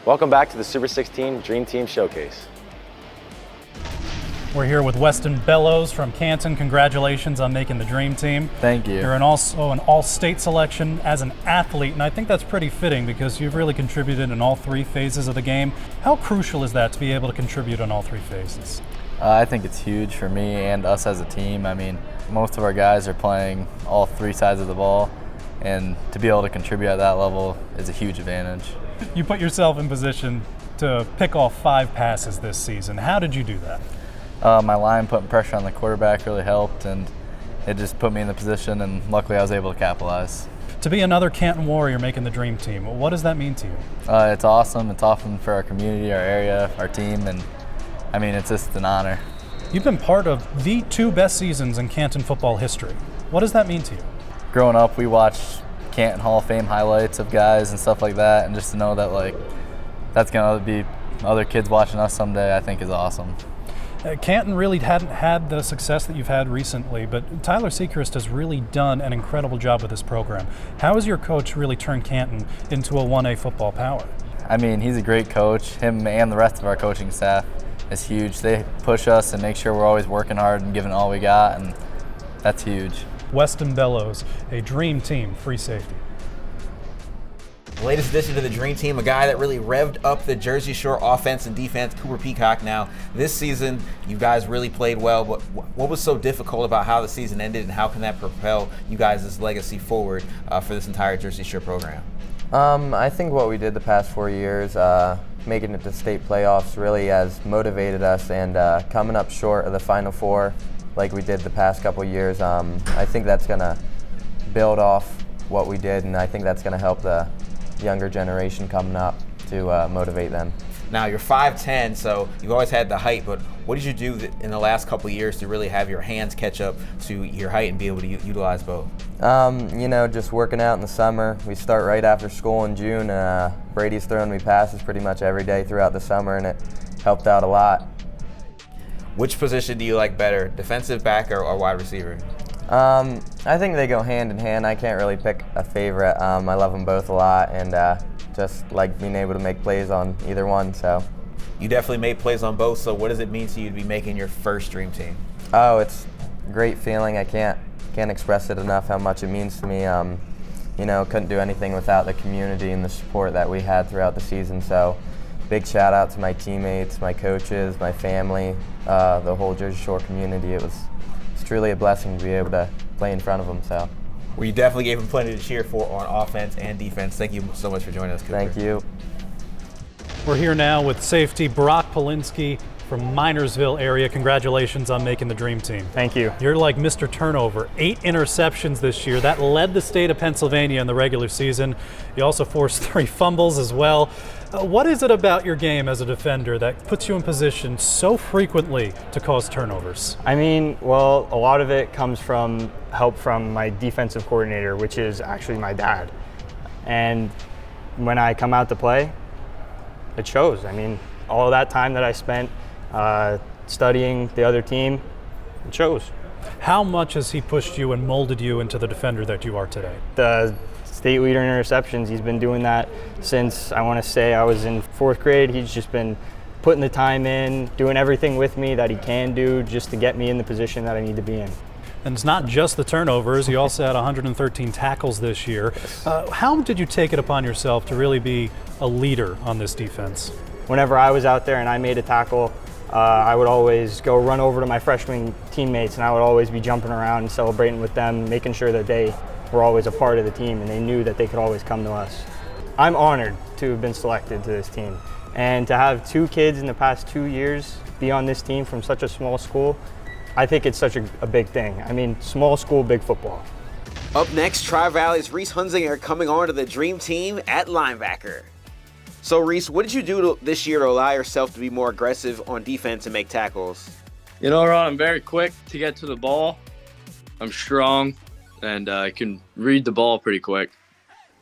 Welcome back to the Super 16 Dream Team Showcase. We're here with Weston Bellows from Canton. Congratulations on making the Dream Team. Thank you. You're also an all-state selection as an athlete, and I think that's pretty fitting because you've really contributed in all three phases of the game. How crucial is that to be able to contribute in all three phases? I think it's huge for me and us as a team. I mean, most of our guys are playing all three sides of the ball, and to be able to contribute at that level is a huge advantage. You put yourself in position to pick off 5 passes this season. How did you do that? My line putting pressure on the quarterback really helped, and it just put me in the position, and luckily I was able to capitalize. To be another Canton Warrior making the Dream Team, what does that mean to you? It's awesome. It's awesome for our community, our area, our team, and I mean, it's just an honor. You've been part of the 2 best seasons in Canton football history. What does that mean to you? Growing up, we watched Canton Hall of Fame highlights of guys and stuff like that, and just to know that that's going to be other kids watching us someday, I think is awesome. Canton really hadn't had the success that you've had recently, but Tyler Seacrest has really done an incredible job with this program. How has your coach really turned Canton into a 1A football power? I mean, he's a great coach. Him and the rest of our coaching staff is huge. They push us and make sure we're always working hard and giving all we got, and that's huge. Weston Bellows, a Dream Team free safety. Latest addition to the Dream Team, a guy that really revved up the Jersey Shore offense and defense, Cooper Peacock. Now, this season, you guys really played well, but what was so difficult about how the season ended, and how can that propel you guys' legacy forward for this entire Jersey Shore program? I think what we did the past 4 years, making it to state playoffs, really has motivated us, and coming up short of the Final Four like we did the past couple years, I think that's going to build off what we did, and I think that's going to help the younger generation coming up to motivate them. Now, you're 5'10", so you've always had the height, but what did you do in the last couple of years to really have your hands catch up to your height and be able to utilize both? Just working out in the summer. We start right after school in June. Brady's throwing me passes pretty much every day throughout the summer, and it helped out a lot. Which position do you like better, defensive back or wide receiver? I think they go hand in hand. I can't really pick a favorite. I love them both a lot, and just like being able to make plays on either one. So, you definitely made plays on both. So, what does it mean to you to be making your first Dream Team? Oh, it's a great feeling. I can't express it enough how much it means to me. Couldn't do anything without the community and the support that we had throughout the season. So, big shout out to my teammates, my coaches, my family, the whole Jersey Shore community. It's truly a blessing to be able to play in front of them. So, well, you definitely gave them plenty to cheer for on offense and defense. Thank you so much for joining us, Cooper. Thank you. We're here now with safety Brock Polinsky from Minersville area. Congratulations on making the Dream Team. Thank you. You're like Mr. Turnover. 8 interceptions this year. That led the state of Pennsylvania in the regular season. You also forced 3 fumbles as well. What is it about your game as a defender that puts you in position so frequently to cause turnovers? I mean, well, a lot of it comes from help from my defensive coordinator, which is actually my dad. And when I come out to play, it shows. I mean, all of that time that I spent studying the other team, it shows. How much has he pushed you and molded you into the defender that you are today? The state leader in interceptions, he's been doing that since, I want to say, I was in 4th grade. He's just been putting the time in, doing everything with me that he can do just to get me in the position that I need to be in. And it's not just the turnovers. You also had 113 tackles this year. How did you take it upon yourself to really be a leader on this defense? Whenever I was out there and I made a tackle, I would always go run over to my freshman teammates, and I would always be jumping around and celebrating with them, making sure that they were always a part of the team and they knew that they could always come to us. I'm honored to have been selected to this team, and to have 2 kids in the past 2 years be on this team from such a small school, I think it's such a big thing. I mean, small school, big football. Up next, Tri-Valley's Reese Hunzinger coming on to the Dream Team at linebacker. So, Reese, what did you do this year to allow yourself to be more aggressive on defense and make tackles? You know, Ron, I'm very quick to get to the ball. I'm strong, and I can read the ball pretty quick.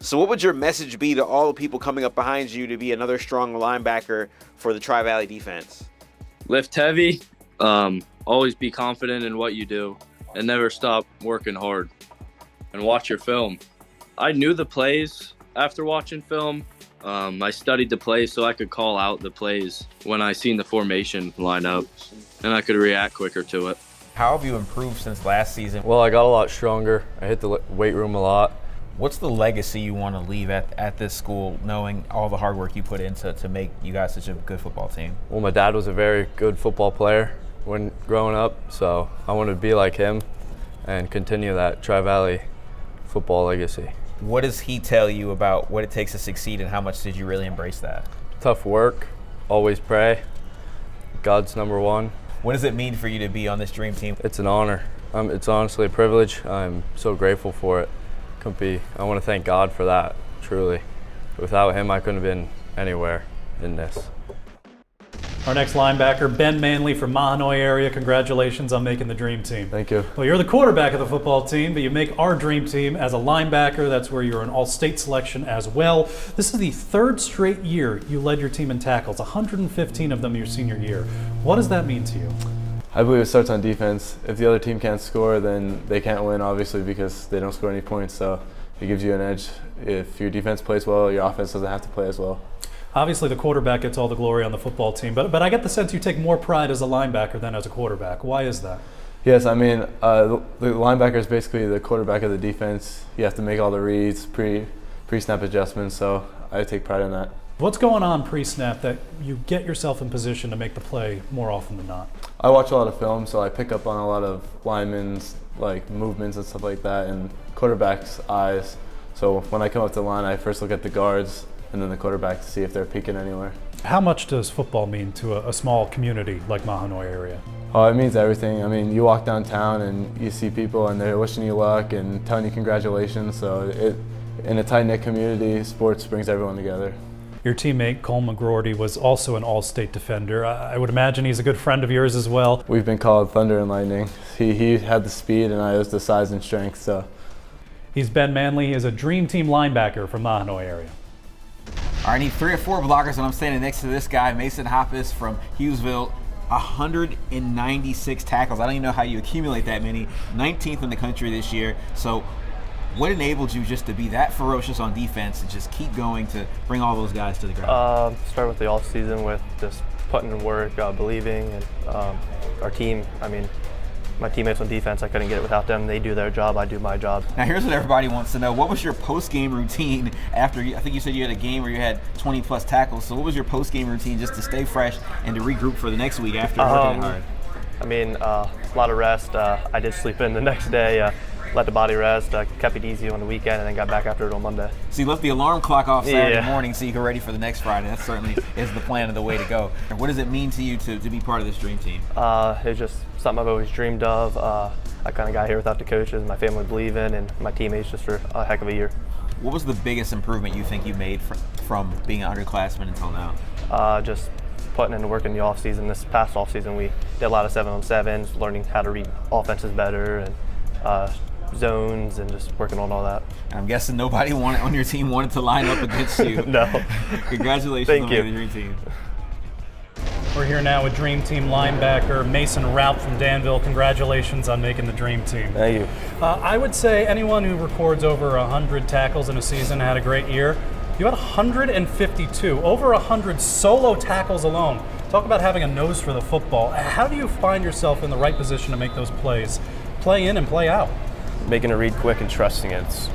So what would your message be to all the people coming up behind you to be another strong linebacker for the Tri-Valley defense? Lift heavy, always be confident in what you do, and never stop working hard. And watch your film. I knew the plays after watching film, I studied the plays so I could call out the plays when I seen the formation line up, and I could react quicker to it. How have you improved since last season? Well, I got a lot stronger. I hit the weight room a lot. What's the legacy you want to leave at this school, knowing all the hard work you put into to make you guys such a good football team? Well, my dad was a very good football player when growing up, so I wanted to be like him and continue that Tri-Valley football legacy. What does he tell you about what it takes to succeed, and how much did you really embrace that? Tough work, always pray, God's number one. What does it mean for you to be on this dream team? It's an honor. It's honestly a privilege. I'm so grateful for it. I want to thank God for that, truly. Without him, I couldn't have been anywhere in this. Our next linebacker, Ben Manley from Mahanoy area. Congratulations on making the dream team. Thank you. Well, you're the quarterback of the football team, but you make our dream team as a linebacker. That's where you're an all-state selection as well. This is the third straight year you led your team in tackles, 115 of them your senior year. What does that mean to you? I believe it starts on defense. If the other team can't score, then they can't win, obviously, because they don't score any points. So it gives you an edge. If your defense plays well, your offense doesn't have to play as well. Obviously, the quarterback gets all the glory on the football team, but I get the sense you take more pride as a linebacker than as a quarterback. Why is that? Yes, I mean, the linebacker is basically the quarterback of the defense. You have to make all the reads, pre-snap adjustments, so I take pride in that. What's going on pre-snap that you get yourself in position to make the play more often than not? I watch a lot of film, so I pick up on a lot of linemen's movements and stuff like that, and quarterback's eyes. So when I come up to the line, I first look at the guards and then the quarterback to see if they're peeking anywhere. How much does football mean to a small community like Mahanoy area? Oh, it means everything. I mean, you walk downtown and you see people and they're wishing you luck and telling you congratulations. So in a tight-knit community, sports brings everyone together. Your teammate, Cole McGroarty, was also an all-state defender. I would imagine he's a good friend of yours as well. We've been called Thunder and Lightning. He had the speed and I was the size and strength. So he's Ben Manley. He is a dream team linebacker from Mahanoy area. All right, I need 3 or 4 blockers, and I'm standing next to this guy, Mason Hoppus from Hughesville. 196 tackles. I don't even know how you accumulate that many. 19th in the country this year. So what enabled you just to be that ferocious on defense and just keep going to bring all those guys to the ground? Start with the off season with just putting in work, believing, and our team. I mean, my teammates on defense, I couldn't get it without them. They do their job, I do my job. Now here's what everybody wants to know. What was your post-game routine after, I think you said you had a game where you had 20 plus tackles. So what was your post-game routine just to stay fresh and to regroup for the next week after working hard? I mean, a lot of rest. I did sleep in the next day, let the body rest, kept it easy on the weekend, and then got back after it on Monday. So you left the alarm clock off Saturday morning so you get ready for the next Friday. That certainly is the plan and the way to go. And what does it mean to you to be part of this dream team? It's just something I've always dreamed of. I kind of got here without the coaches, my family believe in, and my teammates just for a heck of a year. What was the biggest improvement you think you made from being an underclassman until now? Just putting in the work in the offseason. This past offseason, we did a lot of 7-on-7s, learning how to read offenses better, and zones, and just working on all that. I'm guessing nobody on your team wanted to line up against you. No. Congratulations Thank on you. the dream team. We're here now with Dream Team linebacker Mason Raup from Danville. Congratulations on making the Dream Team. Thank you. I would say anyone who records over 100 tackles in a season had a great year. You had 152, over 100 solo tackles alone. Talk about having a nose for the football. How do you find yourself in the right position to make those plays, play in and play out? Making a read quick and trusting it,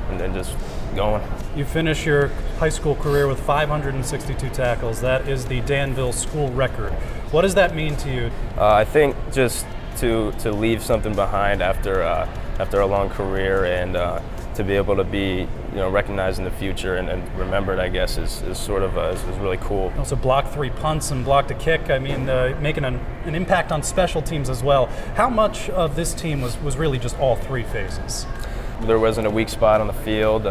and then just going. You finish your high school career with 562 tackles. That is the Danville school record. What does that mean to you? I think just to leave something behind after a long career, and to be able to be recognized in the future and remembered, I guess, is sort of is really cool. Also blocked 3 punts and blocked a kick. I mean, making an impact on special teams as well. How much of this team was really just all 3 phases? There wasn't a weak spot on the field.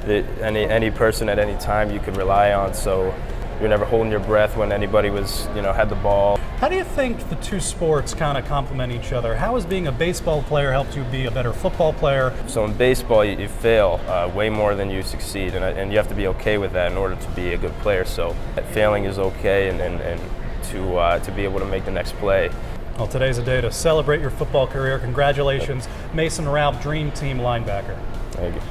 Any person at any time you could rely on, so you're never holding your breath when anybody was had the ball. How do you think the two sports kind of complement each other? How has being a baseball player helped you be a better football player? So in baseball, you fail way more than you succeed, and you have to be okay with that in order to be a good player. So failing is okay, and to be able to make the next play. Well, today's a day to celebrate your football career. Congratulations, Mason Raup, Dream Team linebacker. Thank you.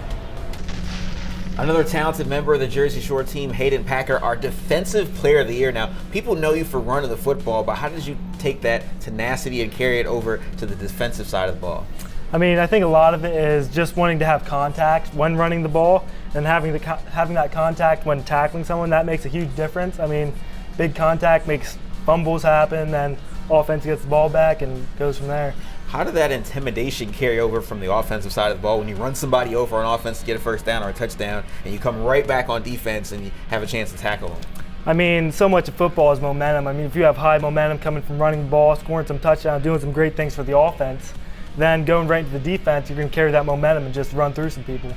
Another talented member of the Jersey Shore team, Hayden Packer, our Defensive Player of the Year. Now, people know you for running the football, but how did you take that tenacity and carry it over to the defensive side of the ball? I mean, I think a lot of it is just wanting to have contact when running the ball and having that contact when tackling someone. That makes a huge difference. I mean, big contact makes fumbles happen, then offense gets the ball back and goes from there. How did that intimidation carry over from the offensive side of the ball when you run somebody over on offense to get a first down or a touchdown and you come right back on defense and you have a chance to tackle them? I mean, so much of football is momentum. I mean, if you have high momentum coming from running the ball, scoring some touchdowns, doing some great things for the offense, then going right into the defense, you're going to carry that momentum and just run through some people.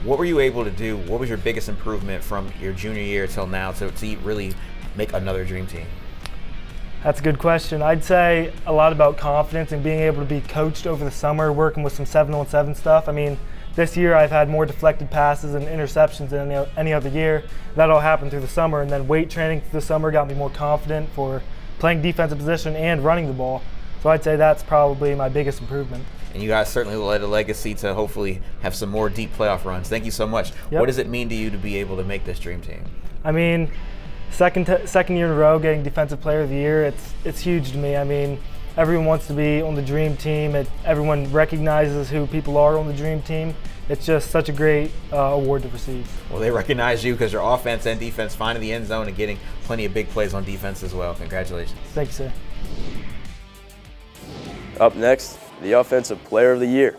What were you able to do? What was your biggest improvement from your junior year till now to really make another dream team? That's a good question. I'd say a lot about confidence and being able to be coached over the summer, working with some 7-on-7 stuff. I mean, this year I've had more deflected passes and interceptions than any other year. That all happened through the summer, and then weight training through the summer got me more confident for playing defensive position and running the ball. So I'd say that's probably my biggest improvement. And you guys certainly led a legacy to hopefully have some more deep playoff runs. Thank you so much. Yep. What does it mean to you to be able to make this dream team? I mean, second year in a row getting Defensive Player of the Year, it's huge to me. I mean, everyone wants to be on the dream team. Everyone recognizes who people are on the dream team. It's just such a great award to receive. Well, they recognize you because your offense and defense finding the end zone and getting plenty of big plays on defense as well. Congratulations. Thank you, sir. Up next, the Offensive Player of the Year.